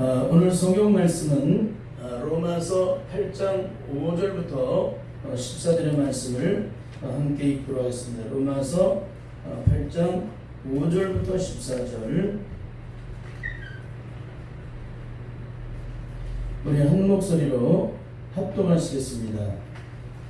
오늘 성경 말씀은 로마서 8장 5절부터 14절의 말씀을 함께 읽도록 하겠습니다. 로마서 8장 5절부터 14절. 우리 한 목소리로 합동하시겠습니다.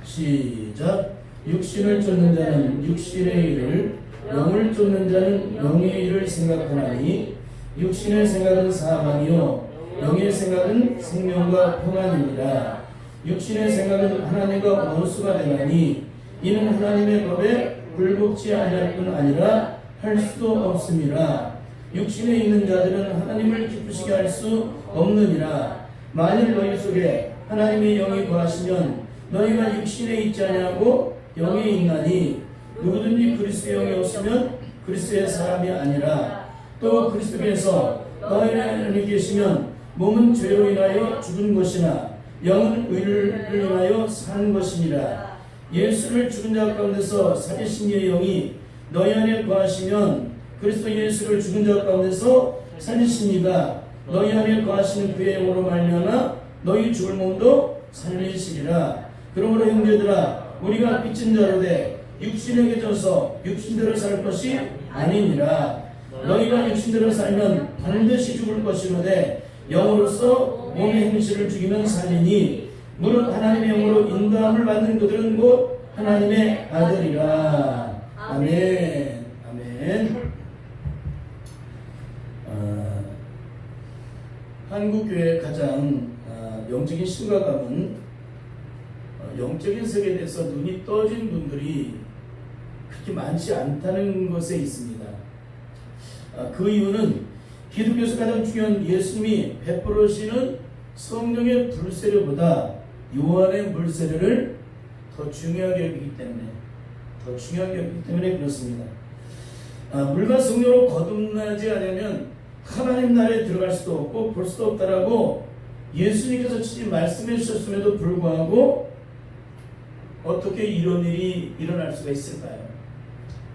시작. 육신을 쫓는 자는 육신의 일을, 영을 쫓는 자는 영의 일을 생각하나니 육신의 생각은 사망이요 영의 생각은 생명과 평안입니다. 육신의 생각은 하나님과 원수가 되나니 이는 하나님의 법에 굴복지 아니할 뿐 아니라 할 수도 없습니다. 육신에 있는 자들은 하나님을 기쁘시게 할 수 없느니라. 만일 너희 속에 하나님의 영이 거하시면 너희가 육신에 있지 아니하고 영에 있나니 누구든지 그리스도의 영이 없으면 그리스도의 사람이 아니라. 또 그리스도께서 너희 안에 계시면 몸은 죄로 인하여 죽은 것이나 영은 의를 인하여 사는 것이니라. 예수를 죽은 자 가운데서 살리신 이의 영이 너희 안에 거하시면 그리스도 예수를 죽은 자 가운데서 살리신 이가 너희 안에 거하시는 그의 영으로 말미암아 너희 죽을 몸도 살리시리라. 그러므로 형제들아, 우리가 빚진 자로 돼 육신에게 져서 육신대로 살 것이 아니니라. 너희가 육신대로 살면 반드시 죽을 것이로되 영으로서 몸의 행실을 죽이면 살리니 무릇 하나님의 영으로 인도함을 받는 그들은 곧 하나님의 아들이라. 아멘. 아멘. 한국교회의 가장 영적인 심각함은 영적인 세계에 대해서 눈이 떠진 분들이 그렇게 많지 않다는 것에 있습니다. 그 이유는 기독교에서 가장 중요한 예수님이 베풀으시는 성령의 불세례보다 요한의 물세례를 더 중요하게 여기기 때문에 그렇습니다. 물과 성령으로 거듭나지 않으면 하나님 나라에 들어갈 수도 없고 볼 수도 없다라고 예수님께서 친히 말씀해 주셨음에도 불구하고 어떻게 이런 일이 일어날 수가 있을까요?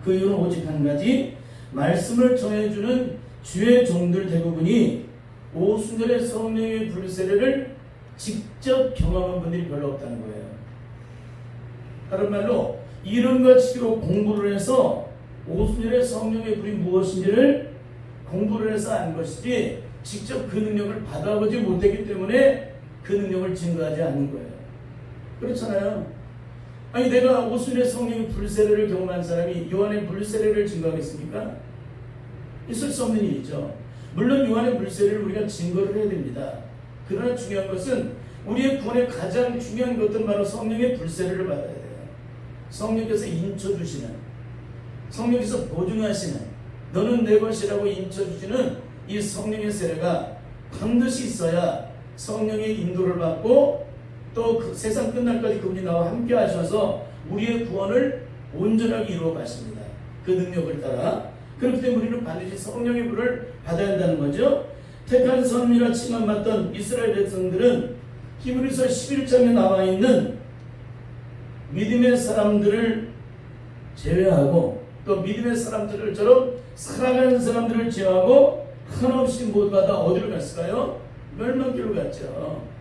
그 이유는 오직 한 가지, 말씀을 전해주는 주의 종들 대부분이 오순절의 성령의 불세례를 직접 경험한 분들이 별로 없다는 거예요. 다른 말로 이론과 치기로 공부를 해서 오순절의 성령의 불이 무엇인지를 공부를 해서 안 것이지 직접 그 능력을 받아보지 못했기 때문에 그 능력을 증거하지 않는 거예요. 그렇잖아요. 아니 내가 오순절의 성령의 불세례를 경험한 사람이 요한의 불세례를 증거하겠습니까? 있을 수 없는 일이죠. 물론 요한의 불세례를 우리가 증거를 해야 됩니다. 그러나 중요한 것은 우리의 구원의 가장 중요한 것은 바로 성령의 불세례를 받아야 돼요. 성령께서 인쳐주시는, 성령께서 보증하시는, 너는 내 것이라고 인쳐주시는 이 성령의 세례가 반드시 있어야 성령의 인도를 받고 또 그 세상 끝날까지 그분이 나와 함께 하셔서 우리의 구원을 온전하게 이루어 가십니다. 그 능력을 따라. 그렇기 때문에 우리는 반드시 성령의 불을 받아야 한다는 거죠. 택한 선이라 칭함받던 이스라엘 백성들은 히브리서 11장에 나와 있는 믿음의 사람들을 제외하고 또 믿음의 사람들처럼 살아가는 사람들을 제외하고 한없이 모두가 다 어디로 갔을까요? 멸망길로 갔죠.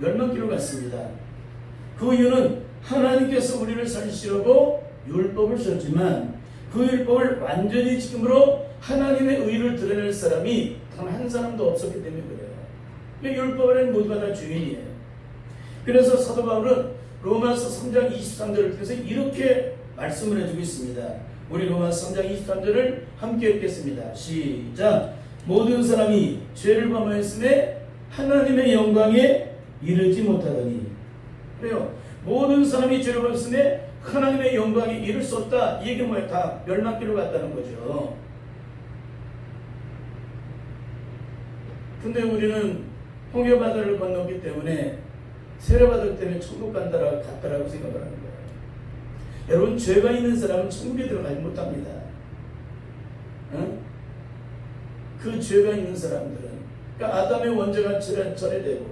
멸망길로 갔습니다. 그 이유는 하나님께서 우리를 살리시려고 율법을 주셨지만 그 율법을 완전히 지킴으로 하나님의 의를 드러낼 사람이 단 한 사람도 없었기 때문에 그래요. 율법에는 모두가 다 주인이에요. 그래서 사도 바울은 로마서 3장 23절을 통해서 이렇게 말씀을 해주고 있습니다. 우리 로마서 3장 23절을 함께 읽겠습니다. 시작. 모든 사람이 죄를 범하였음에 하나님의 영광에 이르지 못하더니. 그래요. 모든 사람이 죄를 범했음에 하나님의 영광에 이를 수 없다. 이 얘기는 뭐예요? 다 멸망길로 갔다는 거죠. 근데 우리는 홍해바다를 건넜기 때문에 세례받을 때문에 천국 갔다라고 생각을 하는 거예요. 여러분, 죄가 있는 사람은 천국에 들어가지 못합니다. 그 죄가 있는 사람들은, 그러니까 아담의 원죄가 철회되고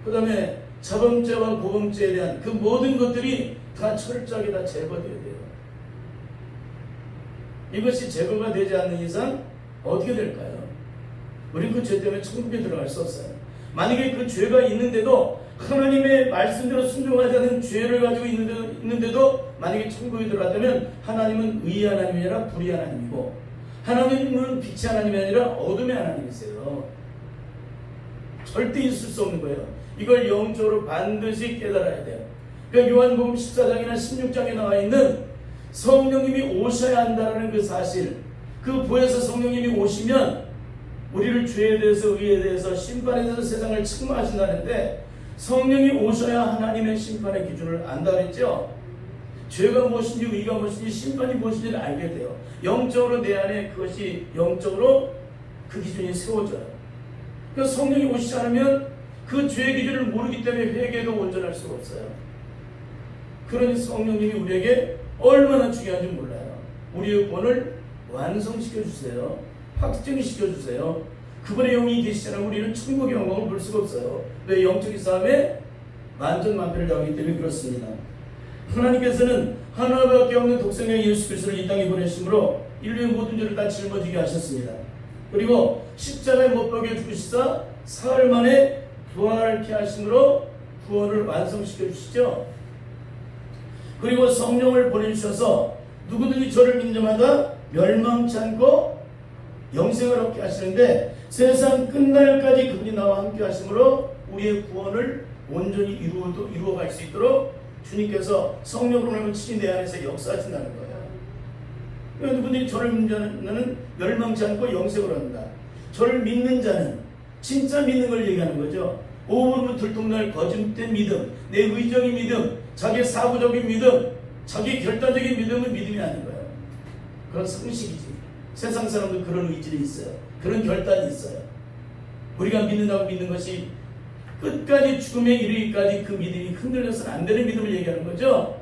그 다음에 자범죄와 고범죄에 대한 그 모든 것들이 다 철저하게 다 제거되어야 돼요. 이것이 제거가 되지 않는 이상 어떻게 될까요? 우리는 그 죄 때문에 천국에 들어갈 수 없어요. 만약에 그 죄가 있는데도 하나님의 말씀대로 순종하지 않은 죄를 가지고 있는데도 만약에 천국에 들어갔다면 하나님은 의의 하나님이 아니라 불의의 하나님이고, 하나님은 빛의 하나님이 아니라 어둠의 하나님이세요. 절대 있을 수 없는 거예요. 이걸 영적으로 반드시 깨달아야 돼요. 그러니까 요한복음 14장이나 16장에 나와 있는 성령님이 오셔야 한다는 그 사실, 그 보혜사 성령님이 오시면 우리를 죄에 대해서, 의에 대해서, 심판에 대해서 세상을 책망하신다는데, 성령이 오셔야 하나님의 심판의 기준을 안다 그랬죠. 죄가 무엇인지, 의가 무엇인지, 심판이 무엇인지를 알게 돼요. 영적으로 내 안에 그것이 영적으로 그 기준이 세워져요. 그래서 성령이 오시지 않으면 그 죄의 기준을 모르기 때문에 회개도 온전할 수가 없어요. 그러니 성령님이 우리에게 얼마나 중요한지 몰라요. 우리의 구원을 완성시켜 주세요. 확증시켜 주세요. 그분의 영이 계시잖아요. 우리는 천국의 영광을 볼 수가 없어요. 왜? 영적인 싸움에 만전만패를 당하기 때문에 그렇습니다. 하나님께서는 하나밖에 없는 독생자 예수 그리스도를 이 땅에 보내심으로 인류의 모든 죄를 다 짊어지게 하셨습니다. 그리고 십자가에 못 박혀 죽으시사 사흘 만에 부활케 하심으로 구원을 완성시켜 주시죠. 그리고 성령을 보내주셔서 누구든지 저를 믿는 자마다 멸망치 않고 영생을 얻게 하시는데, 세상 끝날까지 그분이 나와 함께 하심으로 우리의 구원을 온전히 이루어갈 수 있도록 주님께서 성령으로 친히 내 안에서 역사하신다는 거예요. 그러니까 누구든지 저를 믿는 자는 멸망치 않고 영생을 얻는다. 저를 믿는 자는 진짜 믿는 걸 얘기하는 거죠. 오물은 들통날 거짓된 믿음, 내 의적인 믿음, 자기의 사고적인 믿음, 자기 결단적인 믿음은 믿음이 아닌 거예요. 그건 상식이지. 세상 사람도 그런 의지는 있어요. 그런 결단이 있어요. 우리가 믿는다고 믿는 것이 끝까지 죽음에 이르기까지 그 믿음이 흔들려서는 안 되는 믿음을 얘기하는 거죠.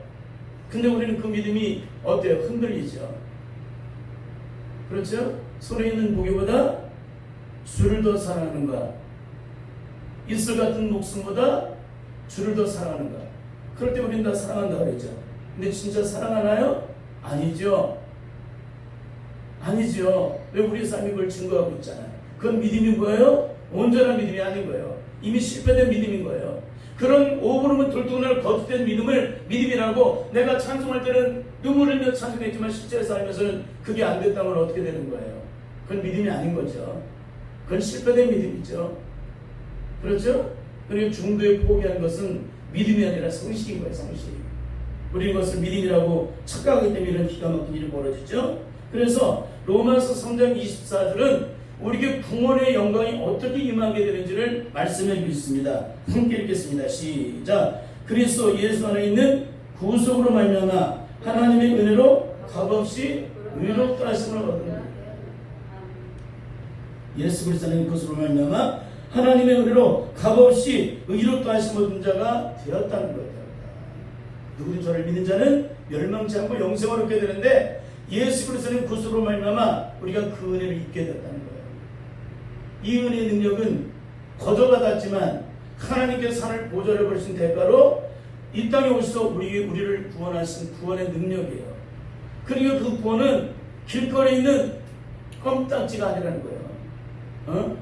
근데 우리는 그 믿음이 어때요? 흔들리죠. 그렇죠? 손에 있는 고기보다 주를 더 사랑하는가? 이슬 같은 목숨보다 주를 더 사랑하는가? 그럴 때 우리는 다 사랑한다고 그랬죠. 근데 진짜 사랑하나요? 아니죠. 아니죠. 왜? 우리 삶이 그걸 증거하고 있잖아요. 그건 믿음이 뭐예요? 온전한 믿음이 아닌 거예요. 이미 실패된 믿음인 거예요. 그런 오부름은 돌통날 거짓된 믿음을 믿음이라고, 내가 찬송할 때는 눈물을 흘려 찬송했지만 실제 삶에서는 그게 안 됐다면 어떻게 되는 거예요? 그건 믿음이 아닌 거죠. 그건 실패된 믿음이죠. 그렇죠? 그리고 중도에 포기한 것은 믿음이 아니라 성식인 거예요. 성식. 우리 이것을 믿음이라고 착각하기 때문에 이런 기가 막힌 일이 벌어지죠. 그래서 로마서 3장 24절은 우리에게 구원의 영광이 어떻게 임하게 되는지를 말씀해 주고 있습니다. 함께 읽겠습니다. 시작. 그리스도 예수 안에 있는 구속으로 말미암아 하나님의 은혜로 값없이 의롭다 하심을 얻는다. 예수 그리스도 안에 있는 구속으로 말미암아 하나님의 은혜로 값없이 의롭다 하심을 얻은 자가 되었다는 거예요. 누구든 저를 믿는 자는 멸망치 않고 영생을 얻게 되는데, 예수 그리스도의 구속으로 말미암아 우리가 그 은혜를 입게 됐다는 거예요. 이 은혜의 능력은 거저받았지만 하나님께서 하늘 보좌를 버리신 대가로 이 땅에 오셔서 우리를 구원하신 구원의 능력이에요. 그리고 그 구원은 길거리에 있는 껌딱지가 아니라는 거예요.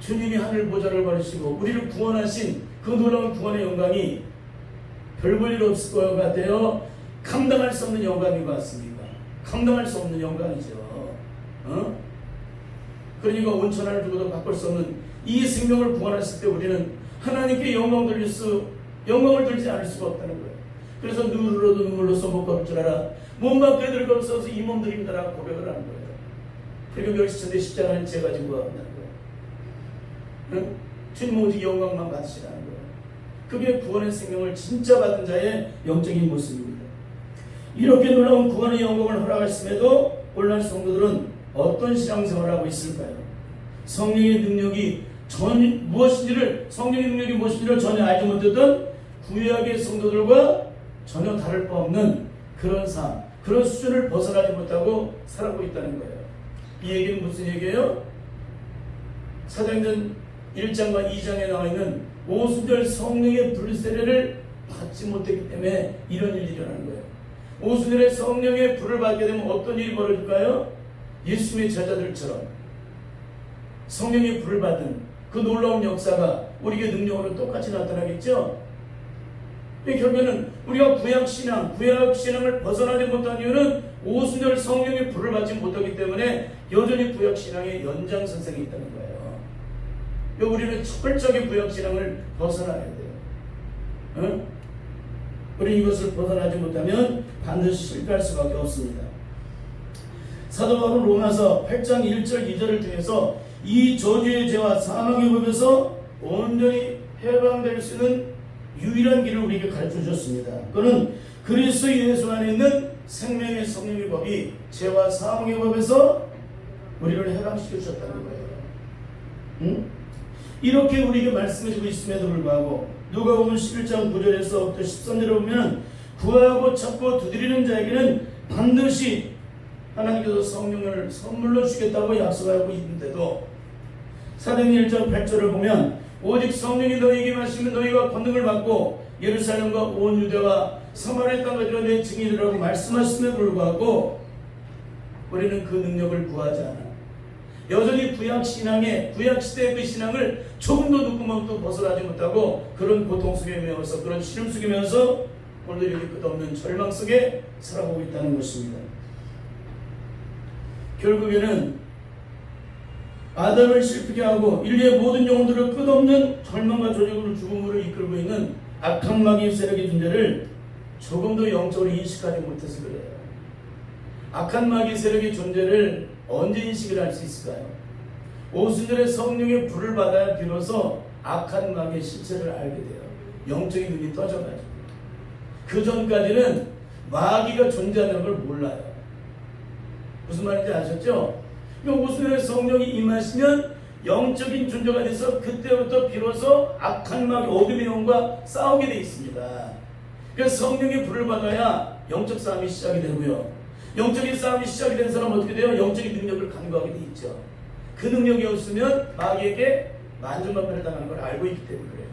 주님이 하늘 보좌를 버리시고 우리를 구원하신 그 놀라운 구원의 영광이 별 볼 일 없을 것 같아요. 감당할 수 없는 영광인 것 같습니다. 감당할 수 없는 영광이죠. 그러니까 온천하를 두고도 바꿀 수 없는 이 생명을 구원했을 때 우리는 하나님께 영광을 들지 않을 수가 없다는 거예요. 그래서 눈으로도 눈물로써 못 갚을 줄 알아. 몸 밖에 들을 것 없어서 이 몸 드립니다 고백을 하는 거예요. 그리고 멸시천대 십자가는 제가 지고 한다는 거예요. 주님 오직 영광만 받으시라는 거예요. 그게 구원의 생명을 진짜 받은 자의 영적인 모습입니다. 이렇게 놀라운 구원의 영광을 허락하심에도 오늘날 성도들은 어떤 신앙생활을 하고 있을까요? 성령의 능력이 무엇인지를 전혀 알지 못했던 구약의 성도들과 전혀 다를 바 없는 그런 삶, 그런 수준을 벗어나지 못하고 살아가고 있다는 거예요. 이 얘기는 무슨 얘기예요? 사도행전 1장과 2장에 나와 있는 오순절 성령의 불세례를 받지 못했기 때문에 이런 일이 일어나는 거예요. 오순절에 성령의 불을 받게 되면 어떤 일이 벌어질까요? 예수님의 제자들처럼 성령의 불을 받은 그 놀라운 역사가 우리에게 능력으로 똑같이 나타나겠죠. 결국에는 우리가 구약신앙을 벗어나지 못한 이유는 오순절 성령의 불을 받지 못하기 때문에 여전히 구약신앙의 연장선상에 있다는 거예요. 우리는 철저하게 구약신앙을 벗어나야 돼요. 우리 이것을 벗어나지 못하면 반드시 실패할 수밖에 없습니다. 사도 바울은 로마서 8장 1절 2절을 통해서 이 저주의 죄와 사망의 법에서 온전히 해방될 수 있는 유일한 길을 우리에게 가르쳐 주셨습니다. 그는 그리스도 예수 안에 있는 생명의 성령의 법이 죄와 사망의 법에서 우리를 해방시켜 주셨다는 거예요. 이렇게 우리에게 말씀해주고 있음에도 불구하고 누가복음 11장 9절에서부터 13절에 보면 구하고 찾고 두드리는 자에게는 반드시 하나님께서 성령을 선물로 주겠다고 약속하고 있는데도 사도행전 1장 8절을 보면 오직 성령이 너희에게 임하시면 너희가 권능을 받고 예루살렘과 온 유대와 사마리아 땅까지 내 증인이라고 말씀하심에 불구하고 우리는 그 능력을 구하지 않아. 여전히 구약시대의 그 신앙을 조금도 누구만도 벗어나지 못하고 그런 고통 속에 매어서 그런 시름 속에 매어서 오늘도 이렇게 끝없는 절망 속에 살아가고 있다는 것입니다. 결국에는 아담을 실패게 하고 인류의 모든 영혼들을 끝없는 절망과 조직으로 죽음으로 이끌고 있는 악한 마귀의 세력의 존재를 조금도 영적으로 인식하지 못해서 그래요. 악한 마귀의 세력의 존재를 언제 인식을 할 수 있을까요? 오순절에 성령의 불을 받아야 비로소 악한 마귀의 실체를 알게 돼요. 영적인 눈이 떠져가지고. 그 전까지는 마귀가 존재하는 걸 몰라요. 무슨 말인지 아셨죠? 오순절에 성령이 임하시면 영적인 존재가 돼서 그때부터 비로소 악한 마귀 어둠의 영과 싸우게 돼 있습니다. 그래서 성령의 불을 받아야 영적 싸움이 시작이 되고요. 영적인 싸움이 시작이 된 사람은 어떻게 돼요? 영적인 능력을 간구하게 돼 있죠. 그 능력이 없으면 마귀에게 만전만패를 당하는 걸 알고 있기 때문에 그래요.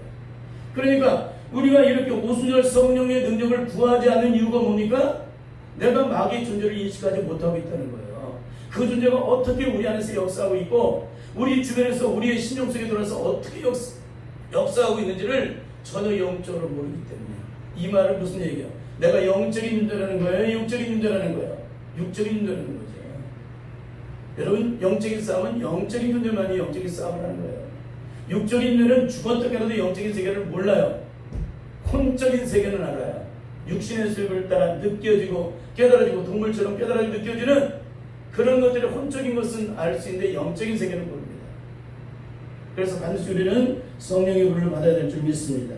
그러니까 우리가 이렇게 오순절 성령의 능력을 구하지 않는 이유가 뭡니까? 내가 마귀의 존재를 인식하지 못하고 있다는 거예요. 그 존재가 어떻게 우리 안에서 역사하고 있고 우리 주변에서 우리의 신령 속에 들어와서 어떻게 역사하고 있는지를 전혀 영적으로 모르기 때문에. 이 말은 무슨 얘기야? 내가 영적인 존재라는 거예요? 육적인 존재라는 거예요? 육적인 존재라는 거죠. 여러분, 영적인 싸움은 영적인 존재만이 영적인 싸움을 하는 거예요. 육적인 존재는 죽었다 깨어나도 영적인 세계를 몰라요. 혼적인 세계는 알아요. 육신의 세계를 따라 느껴지고 깨달아지고 동물처럼 깨달아지고 느껴지는 그런 것들이 혼적인 것은 알 수 있는데 영적인 세계는 모릅니다. 그래서 반드시 우리는 성령의 불을 받아야 될 줄 믿습니다.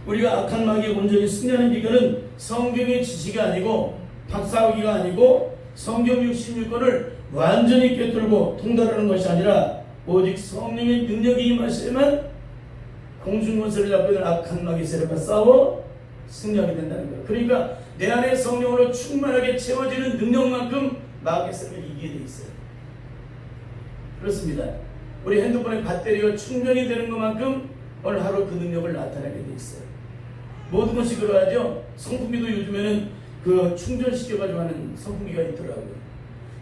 우리가 악한 마귀의 온전히 승리하는 비결은 성경의 지식이 아니고 박사학위가 아니고 성경 66권을 완전히 꿰뚫고 통달하는 것이 아니라 오직 성령의 능력이 임하시면 공중권세를 잡고 있는 악한 마귀 세력과 싸워 승리하게 된다는 거예요. 그러니까 내 안에 성령으로 충만하게 채워지는 능력만큼 마귀의 세력을 이기게 돼 있어요. 그렇습니다. 우리 핸드폰의 배터리가 충전이 되는 것만큼 오늘 하루 그 능력을 나타내게 돼 있어요. 모든 것이 그러하죠. 선풍기도 요즘에는 그 충전시켜가지고 하는 선풍기가 있더라고요.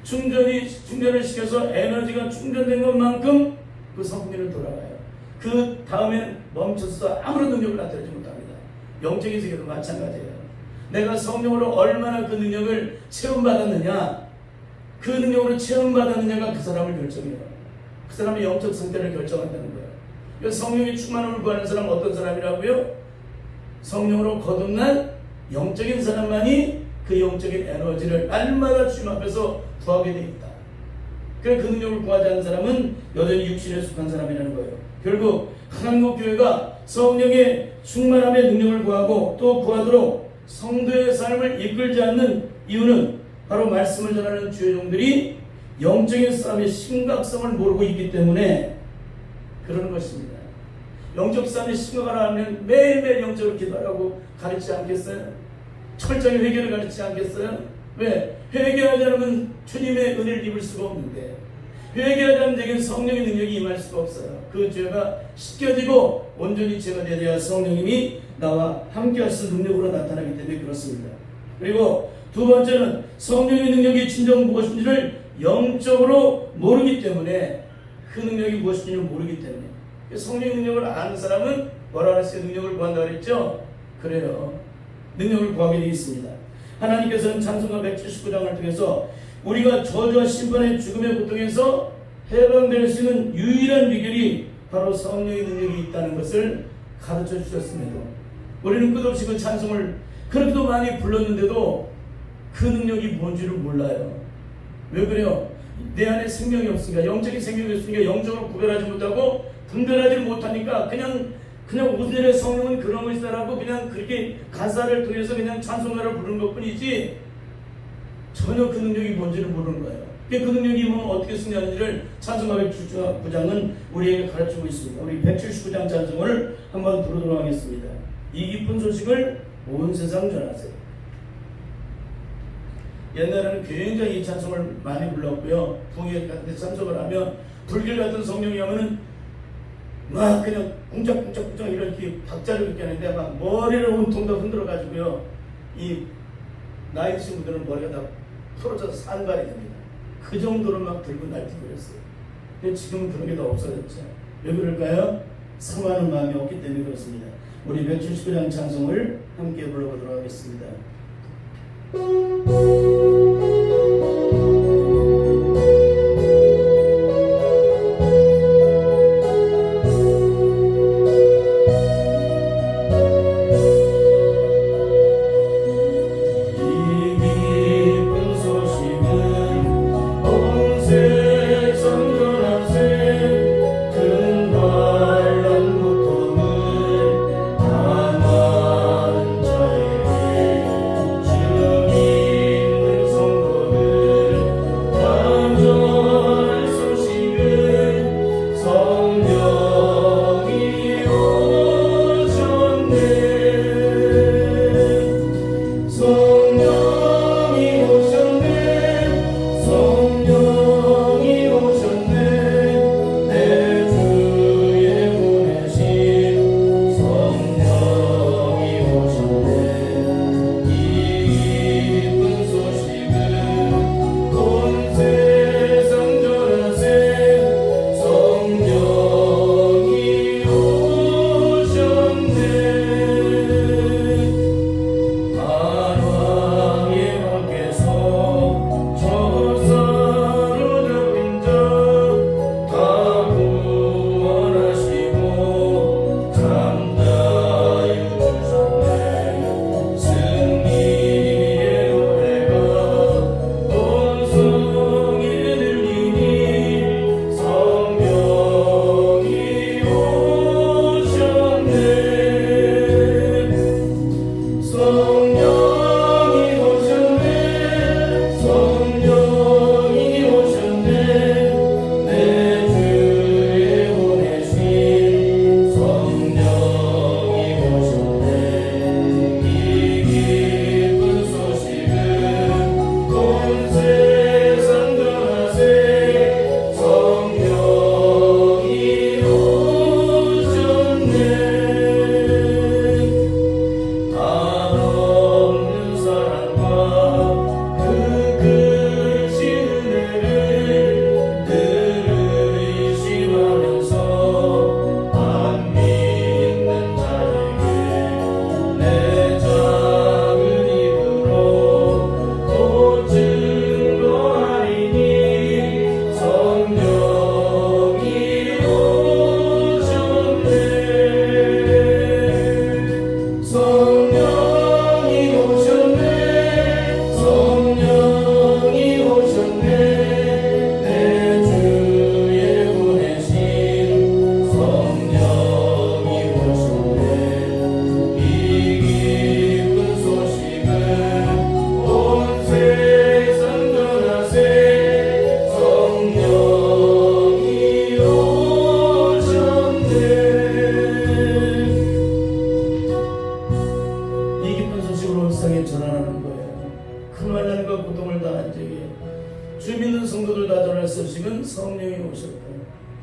충전을 시켜서 에너지가 충전된 것만큼 그 선풍기는 돌아가요. 그 다음에 멈춰서 아무런 능력을 나타내지 못합니다. 영적인 세계도 마찬가지예요. 내가 성령으로 얼마나 그 능력을 체험받았느냐, 그 능력으로 체험받았느냐가 그 사람을 결정해요. 그 사람의 영적 상태를 결정한다는 거예요. 그래서 성령의 충만함을 구하는 사람은 어떤 사람이라고요? 성령으로 거듭난 영적인 사람만이 그 영적인 에너지를 날마다 주님 앞에서 구하게 돼 있다. 그래 그 능력을 구하지 않는 사람은 여전히 육신에 속한 사람이라는 거예요. 결국 한국 교회가 성령의 충만함의 능력을 구하고 또 구하도록 성도의 삶을 이끌지 않는 이유는 바로 말씀을 전하는 주의 종들이 영적인 싸움의 심각성을 모르고 있기 때문에 그러는 것입니다. 영적 싸움의 심각을 하면 매일매일 영적으로 기도하라고 가르치지 않겠어요? 철저히 회개를 가르치지 않겠어요? 왜? 회개하지 않으면 주님의 은혜를 입을 수가 없는데 회개하지 않는 자에게는 성령의 능력이 임할 수가 없어요. 그 죄가 씻겨지고 온전히 죄가 되어야 성령님이 나와 함께 하시는 능력으로 나타나기 때문에 그렇습니다. 그리고 두 번째는 성령의 능력이 진정 무엇인지를 영적으로 모르기 때문에 그 능력이 무엇인지 모르기 때문에. 성령의 능력을 아는 사람은 뭐라 그랬어요? 능력을 구한다고 그랬죠? 그래요. 능력을 구하게 되어 있습니다. 하나님께서는 찬송가 179장을 통해서 우리가 저주와 심판의 죽음의 고통에서 해방될 수 있는 유일한 비결이 바로 성령의 능력이 있다는 것을 가르쳐 주셨습니다. 우리는 끝없이 그 찬송을 그렇게도 많이 불렀는데도 그 능력이 뭔지를 몰라요. 왜 그래요? 내 안에 생명이 없으니까, 영적인 생명이 없으니까 영적으로 구별하지 못하고 분별하지 못하니까 그냥 오늘의 성령은 그런 것이다라고 그냥 그렇게 가사를 통해서 그냥 찬송가를 부르는 것뿐이지 전혀 그 능력이 뭔지를 모르는 거예요. 그 능력이 뭐 어떻게 승리하는지를 찬송가 179장은 우리에게 가르치고 있습니다. 우리 179장 찬송을 한번 부르도록 하겠습니다. 이 기쁜 소식을 온 세상 전하세요. 옛날에는 굉장히 이 찬송을 많이 불렀고요. 부흥회 같은 데 참석을 하면 불길 같은 성령이 하면은 막 그냥 쿵짝쿵짝쿵짝 이렇게 박자를 이렇게 하는데 막 머리를 온통 다 흔들어 가지고요. 이 나이 드신 분들은 머리가 다 풀어져서 산발이 됩니다. 그 정도로 막 들고 날뛰고 그랬어요. 근데 지금은 그런 게 다 없어졌죠. 왜 그럴까요? 사모하는 마음이 없기 때문에 그렇습니다. 우리 179장 찬송을 함께 불러보도록 하겠습니다.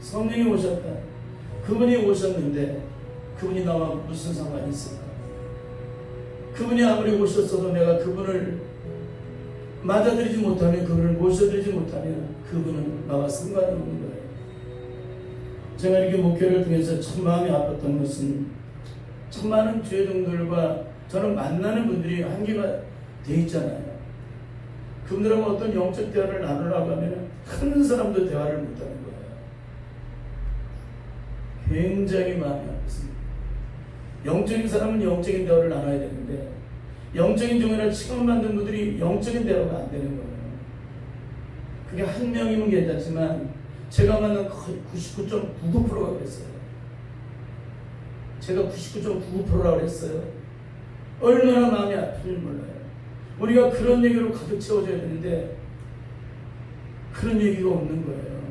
성령이 오셨다. 그분이 오셨는데 그분이 나와 무슨 상관이 있을까? 그분이 아무리 오셨어도 내가 그분을 맞아들이지 못하면, 그분을 모셔드리지 못하면 그분은 나와 상관없는 거예요. 제가 이렇게 목회를 통해서 참 마음이 아팠던 것은 참 많은 죄종들과 저는 만나는 분들이 한계가 돼 있잖아요. 그분들하고 어떤 영적 대화를 나누려고 하면 큰 사람도 대화를 못하는 거예요. 굉장히 마음이 아팠습니다. 영적인 사람은 영적인 대화를 나눠야 되는데 영적인 종이라 취급받는 분들이 영적인 대화가 안 되는 거예요. 그게 한 명이면 괜찮지만 제가 만난 거의 99.99%가 그랬어요. 제가 99.99%라고 그랬어요. 얼마나 마음이 아픈지 몰라요. 우리가 그런 얘기로 가득 채워져야 되는데 그런 얘기가 없는 거예요.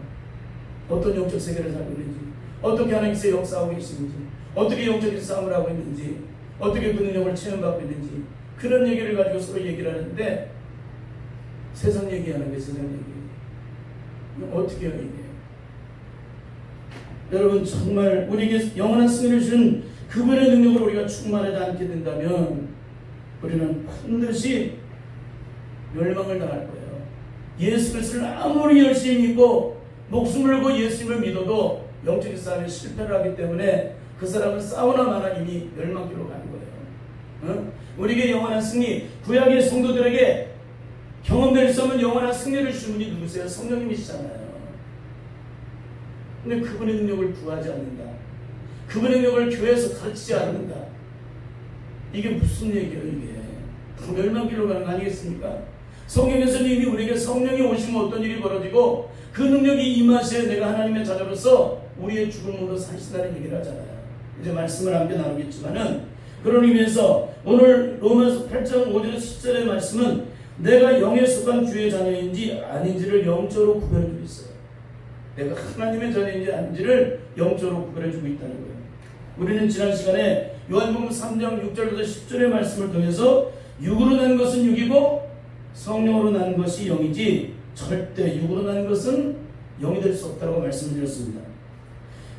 어떤 영적 세계를 살고 있는지, 어떻게 하나님께서 역사하고 계시는지, 어떻게 영적인 싸움을 하고 있는지, 어떻게 그 능력을 체험받고 있는지 그런 얘기를 가지고 서로 얘기를 하는데 세상 얘기하는 게 세상 얘기. 어떻게 얘기해요? 여러분 정말 우리에게 영원한 승리를 주는 그분의 능력을 우리가 충만하지 않게 된다면 우리는 반드시 멸망을 당할 거예요. 예수 그리스도를 아무리 열심히 믿고 목숨을 걸고 예수님을 믿어도 영적인 싸움에 실패를 하기 때문에 그 사람은 싸우나 마나 이미 멸망길로 가는 거예요. 우리에게 영원한 승리, 구약의 성도들에게 경험될 수 없는 영원한 승리를 주신 분이 누구세요? 성령님이시잖아요. 근데 그분의 능력을 구하지 않는다. 그분의 능력을 교회에서 가르치지 않는다. 이게 무슨 얘기예요, 이게? 멸망길로 가는 거 아니겠습니까? 성경에서는 이미 우리에게 성령이 오시면 어떤 일이 벌어지고 그 능력이 임하시에 내가 하나님의 자녀로서 우리의 죽음으로 사신다는 얘기를 하잖아요. 이제 말씀을 함께 나누겠지만은 그런 의미에서 오늘 로마서 8장 5절 10절의 말씀은 내가 영에 속한 주의 자녀인지 아닌지를 영적으로 구별해주고 있어요. 내가 하나님의 자녀인지 아닌지를 영적으로 구별해주고 있다는 거예요. 우리는 지난 시간에 요한복음 3장 6절부터 10절의 말씀을 통해서 육으로 난 것은 육이고 성령으로 난 것이 영이지 절대 육으로 난 것은 영이 될 수 없다고 말씀드렸습니다.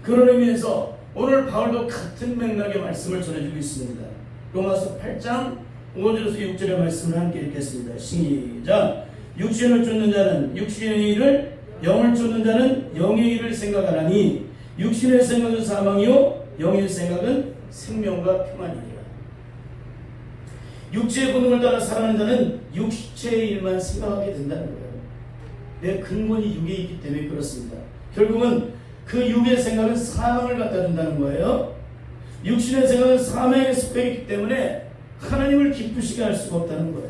그런 의미에서 오늘 바울도 같은 맥락의 말씀을 전해주고 있습니다. 로마서 8장 5절에서 6절의 말씀을 함께 읽겠습니다. 시작. 육신을 쫓는 자는 육신의 일을, 영을 쫓는 자는 영의 일을 생각하나니 육신의 생각은 사망이요 영의 생각은 생명과 평안이니라. 육체의 본능을 따라 살아가는 자는 육체의 일만 생각하게 된다는 거예요. 내 근본이 육에 있기 때문에 그렇습니다. 결국은 그 육의 생각은 사망을 갖다 준다는 거예요. 육신의 생각은 사망에 속해 있기 때문에 하나님을 기쁘시게 할 수가 없다는 거예요.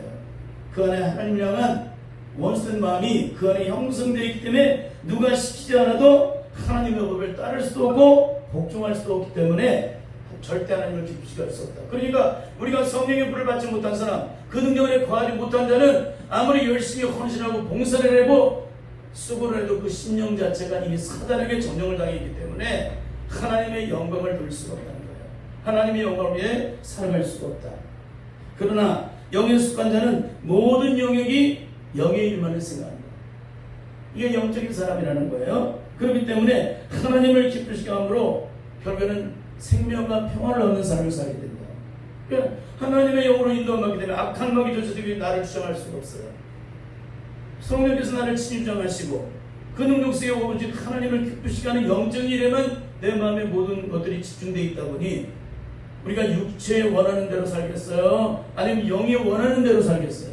그 안에 하나님을 향한 원수된 마음이 그 안에 형성되어 있기 때문에 누가 시키지 않아도 하나님의 법을 따를 수도 없고 복종할 수도 없기 때문에 절대 하나님을 기쁘시게 할 수 없다. 그러니까 우리가 성령의 불을 받지 못한 사람, 그 능력에 거하지 못한 자는 아무리 열심히 헌신하고 봉사를 하고 수고를 해도 그 심령 자체가 이미 사단에게 점령을 당했기 때문에 하나님의 영광을 돌릴 수가 없다는 거예요. 하나님의 영광을 위해 살아갈 수가 없다. 그러나 영에 속한 자는 모든 영역이 영의 일만을 생각한다. 이게 영적인 사람이라는 거예요. 그렇기 때문에 하나님을 기쁘시게 함으로 결국에는 생명과 평화를 얻는 삶을 살게 된다. 그러니까 하나님의 영으로 인도하기 때문에 악한 마귀 조직들이 나를 주장할 수가 없어요. 성령께서 나를 침입장하시고 그 능력 속에 오직 하나님을 기쁘시게 하는 영적인 일에만 내 마음의 모든 것들이 집중되어 있다 보니 우리가 육체에 원하는 대로 살겠어요? 아니면 영이 원하는 대로 살겠어요?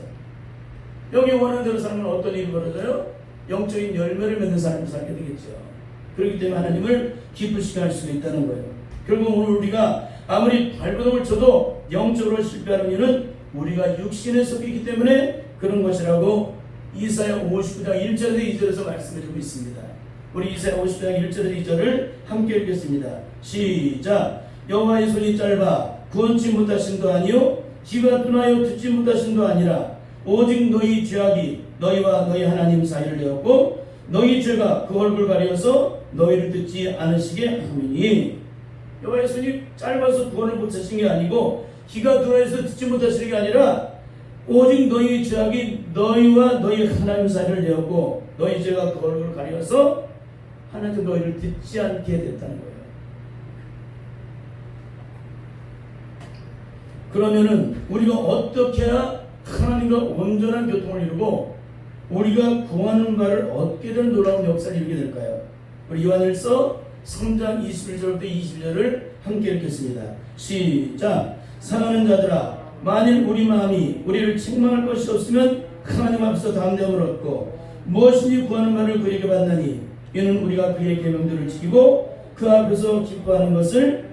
영이 원하는 대로 살면 어떤 일이 벌어져요? 영적인 열매를 맺는 삶을 살게 되겠죠. 그렇기 때문에 하나님을 기쁘시게 할 수가 있다는 거예요. 결국 오늘 우리가 아무리 발버둥을 쳐도 영적으로 실패하는 일은 우리가 육신에 속해 있기 때문에 그런 것이라고 이사야 59장 1절에서 2절에서 말씀해주고 있습니다. 우리 이사야 59장 1절에서 2절을 함께 읽겠습니다. 시작. 여호와의 손이 짧아 구원치 못하신도 아니요 귀가 둔하여 듣지 못하신도 아니라 오직 너희 죄악이 너희와 너희 하나님 사이를 내었고 너희 죄가 그 얼굴 가려서 너희를 듣지 않으시게 함이니. 여호와의 손이 짧아서 구원을 못하신 게 아니고 귀가 둔하여서 듣지 못하시는 게 아니라 오직 너희 죄악이 너희와 너희 하나님 사이를 내었고 너희 죄가 그 얼굴을 가려서 하나님 너희를 듣지 않게 됐다는 거예요. 그러면은 우리가 어떻게 해야 하나님과 온전한 교통을 이루고 우리가 구하는 바를 얻게 되는 놀라운 역사를 이루게 될까요? 우리 요한일서 3장 21절부터 22절을 함께 읽겠습니다. 시작. 사랑하는 자들아, 만일 우리 마음이 우리를 책망할 것이 없으면 하나님 앞에서 담대함을 얻고 무엇이니 구하는 말을 그에게 받나니 이는 우리가 그의 계명들을 지키고 그 앞에서 기뻐하는 것을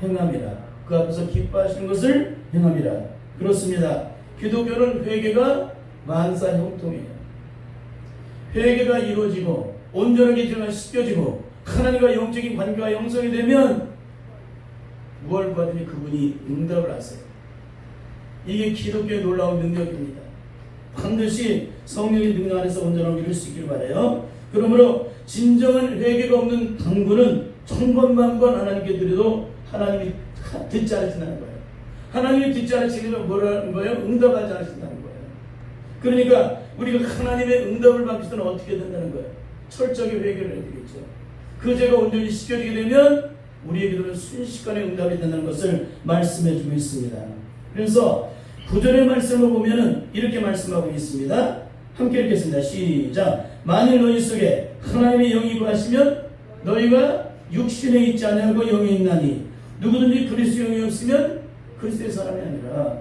행함이라. 그 앞에서 기뻐하시는 것을 행함이라. 그렇습니다. 기독교는 회개가 만사 형통이에요. 회개가 이루어지고 온전하게 죄가 씻겨지고 하나님과 영적인 관계가 형성이 되면 무엇을 구하든지 그분이 응답을 하세요. 이게 기독교의 놀라운 능력입니다. 반드시 성령의 능력 안에서 온전함을 이룰 수 있기를 바라요. 그러므로 진정한 회개가 없는 당부는 천번만번 하나님께 드려도 하나님이 듣지 않으신다는 거예요. 하나님이 듣지 않으시면 뭐라는 거예요? 응답하지 않으신다는 거예요. 그러니까 우리가 하나님의 응답을 받기 위해서는 어떻게 된다는 거예요? 철저하게 회개를 해야 되겠죠. 그 죄가 온전히 씻겨지게 되면 우리의 기도는 순식간에 응답이 된다는 것을 말씀해 주고 있습니다. 그래서 구절의 말씀을 보면은 이렇게 말씀하고 있습니다. 함께 읽겠습니다. 시작. 만일 너희 속에 하나님의 영이 거하시면 너희가 육신에 있지 아니하고 영에 있나니 누구든지 그리스도 영이 없으면 그리스도의 사람이 아니라.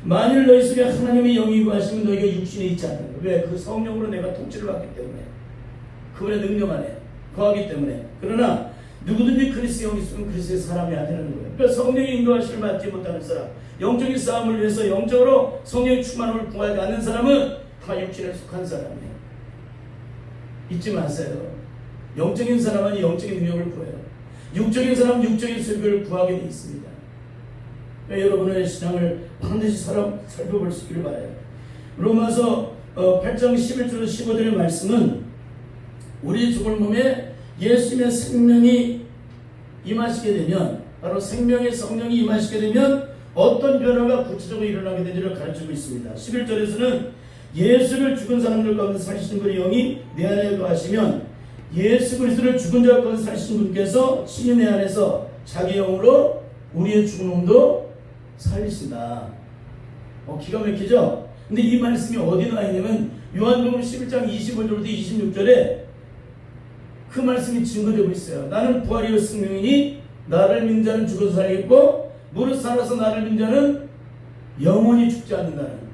만일 너희 속에 하나님의 영이 거하시면 너희가 육신에 있지 않는 거예요. 왜? 그 성령으로 내가 통치를 받기 때문에, 그분의 능력 안에 거하기 때문에. 그러나 누구든지 그리스도 영이 있으면 그리스도의 사람이 아니라는 거예요. 그러니까 성령의 인도하심을 받지 못하는 사람, 영적인 싸움을 위해서 영적으로 성령의 충만함을 구하지 않는 사람은 다 육신에 속한 사람이에요. 잊지 마세요. 영적인 사람은 영적인 능력을 구해요. 육적인 사람은 육적인 설교를 구하게 되어 있습니다. 그러니까 여러분의 신앙을 반드시 살펴볼 수 있기를 바라요. 로마서 8장 11절 15절의 말씀은 우리 죽을 몸에 예수님의 생명이 임하시게 되면, 바로 생명의 성령이 임하시게 되면 어떤 변화가 구체적으로 일어나게 되는지를 가르치고 있습니다. 11절에서는 예수를 죽은 사람들 가운데 살리신 분의 영이 내 안에 거하시면 예수 그리스도를 죽은 자 가운데 살리신 분께서 친히 내 안에서 자기 영으로 우리의 죽은 몸도 살리신다. 기가 막히죠? 근데 이 말씀이 어디 나와 있냐면 요한복음 11장 25절부터 26절에 그 말씀이 증거되고 있어요. 나는 부활이요 생명이니 나를 믿는 자는 죽어서 살겠고 무릇 살아서 나를 믿는 자는 영원히 죽지 않는다는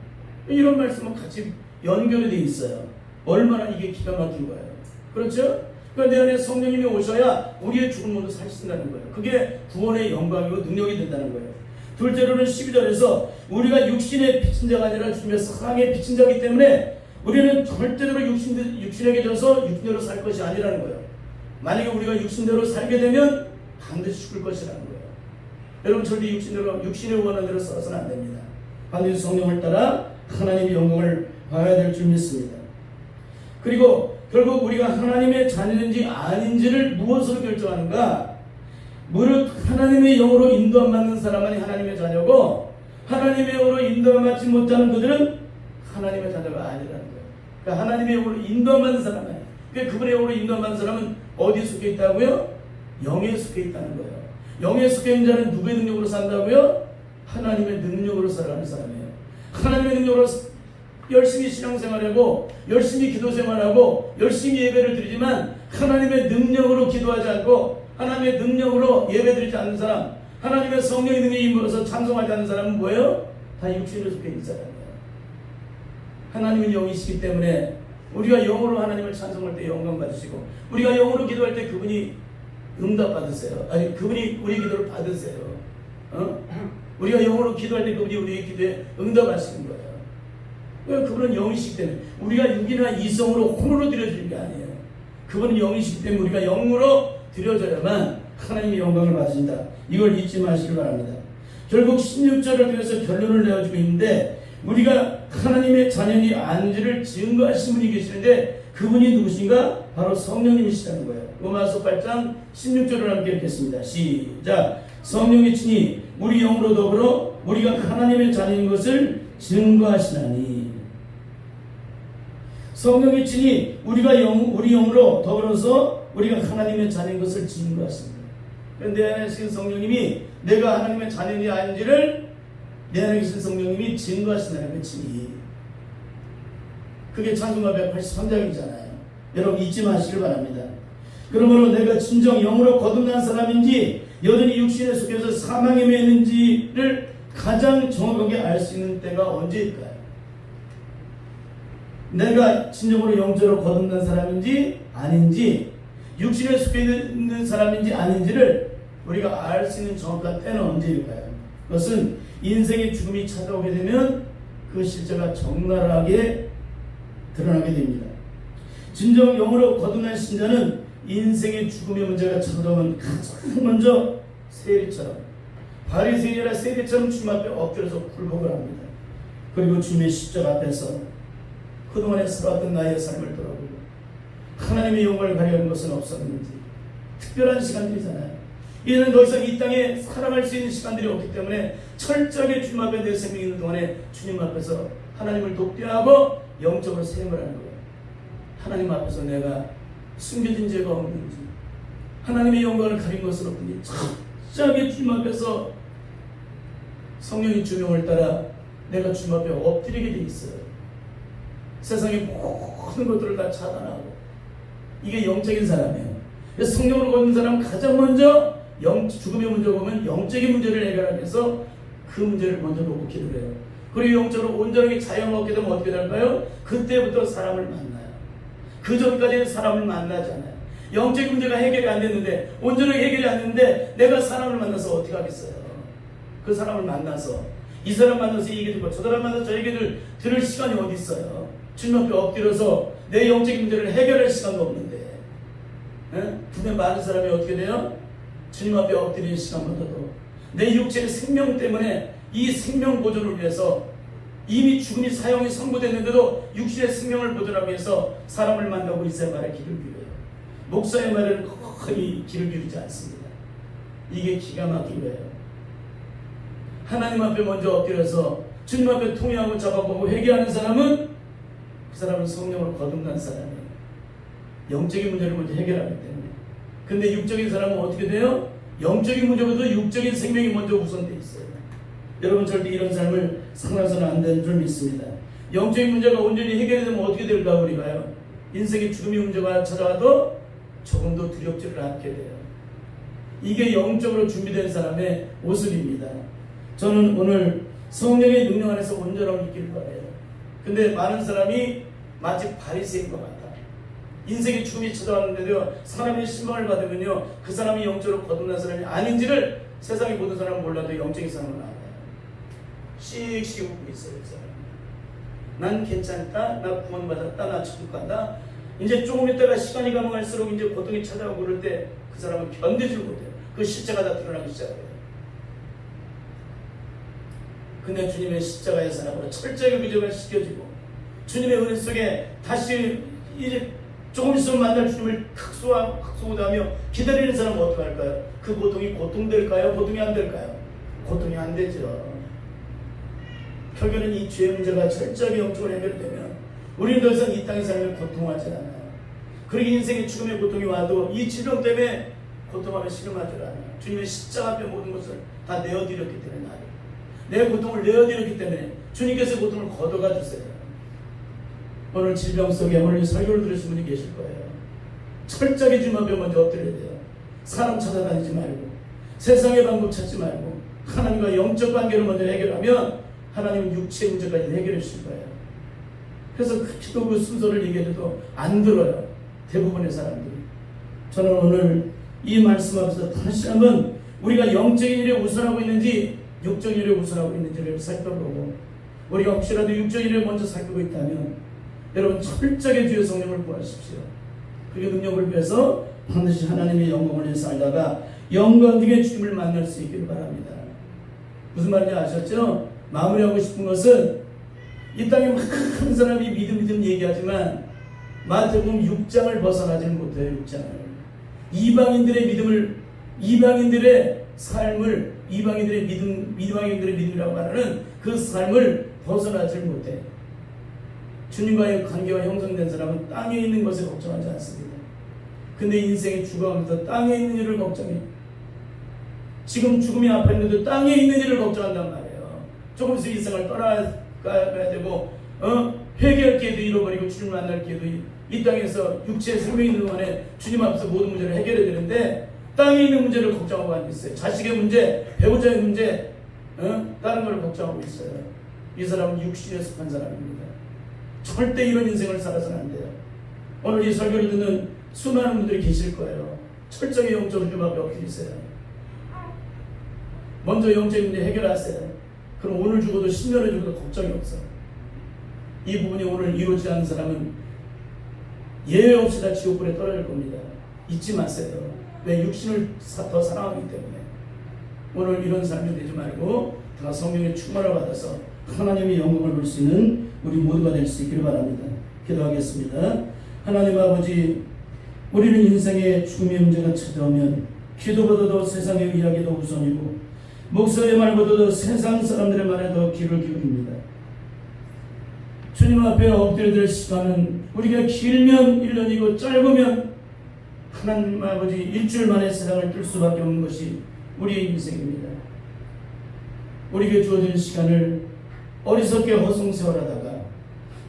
이런 말씀은 같이 연결이 되어 있어요. 얼마나 이게 기가 막힌 거예요. 그렇죠? 그러니까 내 안에 성령님이 오셔야 우리의 죽은 몸도 살신다는 거예요. 그게 구원의 영광이고 능력이 된다는 거예요. 둘째로는 12절에서 우리가 육신에 비친 자가 아니라 주님의 사랑에 비친 자이기 때문에 우리는 절대로 육신에게 져서 육신대로 살 것이 아니라는 거예요. 만약에 우리가 육신대로 살게 되면 반드시 죽을 것이라는 거예요. 여러분 절대 육신의 원하는 대로 살아서는 안 됩니다. 반드시 성령을 따라 하나님의 영광을 봐야 될 줄 믿습니다. 그리고 결국 우리가 하나님의 자녀인지 아닌지를 무엇으로 결정하는가? 무릇 하나님의 영으로 인도함 받는 사람만이 하나님의 자녀고 하나님의 영으로 인도함 받지 못하는 그들은 하나님의 자녀가 아니라는 거예요. 그러니까 하나님의 영으로 인도함 받는 사람은, 그러니까 그분의 영으로 인도함 받는 사람은 어디에 속해 있다고요? 영에 속해 있다는 거예요. 영에 속해 있는 자는 누구의 능력으로 산다고요? 하나님의 능력으로 살아가는 사람이에요. 하나님의 능력으로 열심히 신앙생활하고 열심히 기도생활하고 열심히 예배를 드리지만 하나님의 능력으로 기도하지 않고 하나님의 능력으로 예배드리지 않는 사람, 하나님의 성령의 능력이 임해서 찬송하지 않는 사람은 뭐예요? 다 육신에 속해 있는 사람이에요. 하나님은 영이시기 때문에 우리가 영으로 하나님을 찬송할 때 영광 받으시고 우리가 영으로 기도할 때 그분이 응답 받으세요. 아니 그분이 우리 기도를 받으세요. 우리가 영으로 기도할 때 그분이 우리의 기도에 응답하시는 거예요. 그분은 영이시기 때문에 우리가 육이나 이성으로 혼으로 드려지는 게 아니에요. 그분은 영이시기 때문에 우리가 영으로 드려져야만 하나님의 영광을 받으신다. 이걸 잊지 마시길 바랍니다. 결국 16절을 통해서 결론을 내어주고 있는데 우리가 하나님의 자녀이 아닌지를 증거하신 분이 계시는데 그분이 누구신가? 바로 성령님이시라는 거예요. 로마서 8장 16절을 함께 읽겠습니다. 시작. 성령이 친히 우리 영으로 더불어 우리가 하나님의 자녀인 것을 증거하시나니. 성령이 친히 우리 영으로 더불어서 우리가 하나님의 자녀인 것을 증거하십니다. 내 안에 계신 성령님이 내가 하나님의 자녀인지 아닌지를 내 안에 계신 성령님이 증거하신다는 게 친히. 그게 찬송가 183장이잖아요. 여러분 잊지 마시길 바랍니다. 그러므로 내가 진정 영으로 거듭난 사람인지 여전히 육신에 속해서 사망에 매는지를 가장 정확하게 알 수 있는 때가 언제일까요? 내가 진정으로 영적으로 거듭난 사람인지 아닌지, 육신에 속해 있는 사람인지 아닌지를 우리가 알 수 있는 정확한 때는 언제일까요? 그것은 인생의 죽음이 찾아오게 되면 그 실제가 적나라하게 드러나게 됩니다. 진정 영으로 거듭난 신자는 인생의 죽음의 문제가 찾아오면 가장 먼저 세리처럼, 바리새인이라 세리처럼 주님 앞에 엎드려서 굴복을 합니다. 그리고 주님의 십자가 앞에서 그동안에 살아왔던 나의 삶을 돌아보고 하나님의 영광을 가려는 것은 없었는지, 특별한 시간들이잖아요. 이제는 더 이상 이 땅에 살아갈 수 있는 시간들이 없기 때문에 철저하게 주님 앞에 내 생명이 있는 동안에 주님 앞에서 하나님을 독대하고 영적으로 세움을 하는 거예요. 하나님 앞에서 내가 숨겨진 죄가 없는지, 하나님의 영광을 가린 것은 없는지 철저하게 주님 앞에서 성령의 주명을 따라 내가 주님 앞에 엎드리게 돼 있어요. 세상의 모든 것들을 다 차단하고. 이게 영적인 사람이에요. 그래서 성령으로 걷는 사람은 가장 먼저 죽음의 문제가 오면 영적인 문제를 해결하기 위해서 그 문제를 먼저 놓고 기도를 해요. 그리고 영적으로 온전하게 자유를 얻게 되면 어떻게 될까요? 그때부터 사람을 만나요. 그 전까지는 사람을 만나지 않아요. 영적인 문제가 해결이 안 됐는데, 온전하게 해결이 안 됐는데 내가 사람을 만나서 어떻게 하겠어요? 그 사람을 만나서 이 사람 만나서 이 얘기 듣고 저 사람 만나서 저 얘기를 들을 시간이 어디 있어요? 주님 앞에 엎드려서 내 영적인 문제를 해결할 시간도 없는데, 근데 많은 사람이 어떻게 돼요? 주님 앞에 엎드리는 시간보다도 내 육체의 생명 때문에 이 생명 보존을 위해서 이미 죽음이 사형이 선고됐는데도 육신의 생명을 보존하기 위해서 사람을 만나고 이스라엘 말에 귀를 기울여요. 목사의 말에는 거의 귀를 기울이지 않습니다. 이게 기가 막힌 거예요. 하나님 앞에 먼저 엎드려서 주님 앞에 통회하고 잡아보고 회개하는 사람은 그 사람은 성령으로 거듭난 사람이에요. 영적인 문제를 먼저 해결하기 때문에. 근데 육적인 사람은 어떻게 돼요? 영적인 문제보다 육적인 생명이 먼저 우선되어 있어요. 여러분 절대 이런 삶을 살아서는 안 되는 줄 믿습니다. 영적인 문제가 온전히 해결이 되면 어떻게 될까 우리가요? 인생의 죽음의 문제가 찾아와도 조금도 두렵지를 않게 돼요. 이게 영적으로 준비된 사람의 모습입니다. 저는 오늘 성령의 능력 안에서 온전함을 느낄 거예요. 근데 많은 사람이 마치 바리새인 것 같아. 인생의 죽음이 찾아왔는데도 사람의 신방을 받으면요, 그 사람이 영적으로 거듭난 사람이 아닌지를 세상의 모든 사람은 몰라도 영적인 사람은 알아요. 씩씩 웃고 있어요. 그 사람이. 난 괜찮다, 나 구원받았다, 나 천국 간다. 이제 조금 있다가 시간이 가면 갈수록 이제 고통이 찾아오고 그럴 때 그 사람은 견디질 못해요. 그 실체가 다 드러나기 시작해요. 근데 주님의 십자가의 사랑으로 철저하게 위조가 시켜지고 주님의 은혜 속에 다시 이제 조금 있으면 만날 주님을 극소하며 기다리는 사람은 어떻게 할까요? 그 고통이 고통될까요? 고통이 안 될까요? 고통이 안 되죠. 결국에는 이 죄의 문제가 철저하게 영적으로 해결되면 우리는 더 이상 이 땅의 삶을 고통하지 않아요. 그리고 인생의 죽음의 고통이 와도 이 질병 때문에 고통하며 신음하지 않아요. 주님의 십자가 앞에 모든 것을 다 내어드렸기 때문에 나를. 내 고통을 내어드렸기 때문에 주님께서 고통을 걷어가 주세요. 오늘 질병 속에 오늘 설교를 들으신 분이 계실 거예요. 철저하게 주님 앞에 먼저 엎드려야 돼요. 사람 찾아다니지 말고 세상의 방법 찾지 말고 하나님과 영적 관계를 먼저 해결하면 하나님은 육체의 문제까지 해결해 주실 거예요. 그래서 그 기도 그 순서를 얘기해도 안 들어요. 대부분의 사람들이. 저는 오늘 이 말씀 앞에서 다시 한번 우리가 영적인 일에 우선하고 있는지 육적인 일에 우선하고 있는지를 살펴보고, 우리가 혹시라도 육적인 일에 먼저 살피고 있다면 여러분 철저하게 주의 성령을 구하십시오. 그리고 능력을 위해서 반드시 하나님의 영광을 위해 살다가 영광 중에 주님을 만날 수 있기를 바랍니다. 무슨 말인지 아셨죠? 마무리하고 싶은 것은 이 땅에 많은 사람이 믿음 얘기하지만 마태복음 6장을 벗어나지는 못해요. 6장을. 이방인들의 믿음을, 이방인들의 삶을, 이방인들의 믿음이라고 말하는 그 삶을 벗어나질 못해. 주님과의 관계가 형성된 사람은 땅에 있는 것을 걱정하지 않습니다. 근데 인생이 죽어가면서 땅에 있는 일을 걱정해. 지금 죽음이 앞에 있는데 땅에 있는 일을 걱정한단 말이에요. 조금씩 이 세상을 떠나가야 되고 회개할 기회도 잃어버리고 주님 만날 기회도 이 땅에서 육체의 생명이 있는 동안에 주님 앞에서 모든 문제를 해결해야 되는데 땅에 있는 문제를 걱정하고 앉아 있어요. 자식의 문제, 배우자의 문제, 다른 걸 걱정하고 있어요. 이 사람은 육신에 속한 사람입니다. 절대 이런 인생을 살아서는 안 돼요. 오늘 이 설교를 듣는 수많은 분들이 계실 거예요. 철저히 영적으로 좀 앞에 엎드리세요. 먼저 영적인 문제 해결하세요. 그럼 오늘 죽어도 10년을 죽어도 걱정이 없어. 이 부분이 오늘 이루어지지 않는 사람은 예외 없이 다 지옥불에 떨어질 겁니다. 잊지 마세요. 왜? 육신을 더 사랑하기 때문에. 오늘 이런 삶이 되지 말고 다 성령의 충만을 받아서 하나님의 영광을 볼 수 있는 우리 모두가 될 수 있기를 바랍니다. 기도하겠습니다. 하나님 아버지, 우리는 인생에 죽음의 문제가 찾아오면 기도보다도 세상의 이야기도 우선이고 목사의 말보다도 세상 사람들의 말에 더 귀를 기울입니다. 주님 앞에 엎드려 될 시간은 우리가 길면 1년이고 짧으면 하나님 아버지 일주일 만에 세상을 뜰 수밖에 없는 것이 우리의 인생입니다. 우리에게 주어진 시간을 어리석게 허송세월하다가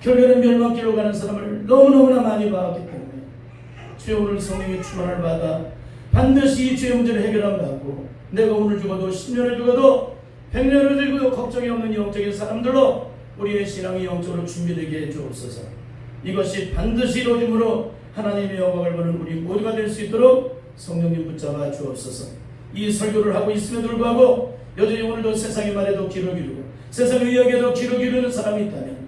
결국에는 멸망길로 가는 사람을 너무너무나 많이 봤기 때문에 주여 오늘 성령의 충만을 받아 반드시 이 죄의 문제를 해결한다고 내가 오늘 죽어도 10년을 죽어도 100년을 죽어도 걱정이 없는 영적인 사람들로 우리의 신앙이 영적으로 준비되게 해주옵소서. 이것이 반드시 이루어짐으로 하나님의 영광을 보는 우리 모두가 될 수 있도록 성령님 붙잡아 주옵소서. 이 설교를 하고 있음에도 불구하고 여전히 오늘도 세상의 말에도 귀를 기울이고 세상의 이야기에도 귀를 기울이는 사람이 있다면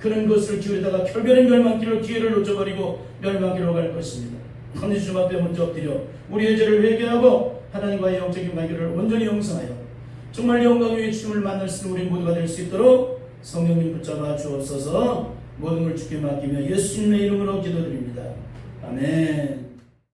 그런 것을 기울이다가 결국에는 멸망길로 기회를 놓쳐버리고 멸망길로 갈 것입니다. 하나님 주님 앞에 먼저 엎드려 우리의 죄를 회개하고 하나님과의 영적인 관계를 온전히 형성하여 정말 영광의 주님을 만날 수 있는 우리 모두가 될 수 있도록 성령님 붙잡아 주옵소서. 모든 걸 주께 맡기며 예수님의 이름으로 기도드립니다. 아멘.